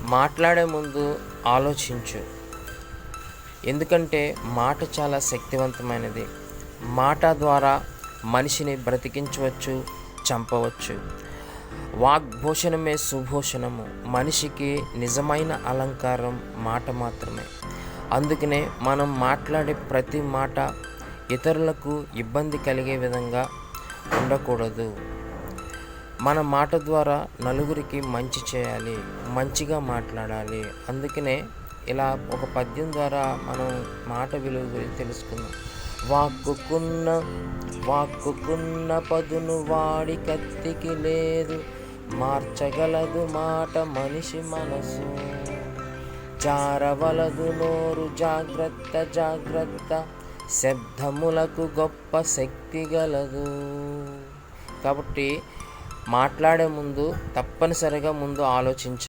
మాట్లాడే ముందు ఆలోచించు. ఎందుకంటే మాట చాలా శక్తివంతమైనది. మాట ద్వారా మనిషిని బ్రతికించవచ్చు, చంపవచ్చు. వాగ్భూషణమే సుభూషణము. మనిషికి నిజమైన అలంకారం మాట మాత్రమే. అందుకనే మనం మాట్లాడే ప్రతి మాట ఇతరులకు ఇబ్బంది కలిగే విధంగా ఉండకూడదు. మన మాట ద్వారా నలుగురికి మంచి చేయాలి, మంచిగా మాట్లాడాలి. అందుకనే ఇలా ఒక పద్యం ద్వారా మనం మాట విలువ గురించి తెలుసుకుందాం. వాక్కుకున్న పదును వాడి కత్తికి లేదు, మార్చగలదు మాట మనిషి మనసు. జారవలదు నోరు జాగ్రత్త, శబ్దములకు గొప్ప శక్తి గలదు. కాబట్టి మాట్లాడే ముందు తప్పనిసరిగా ముందు ఆలోచించాలి.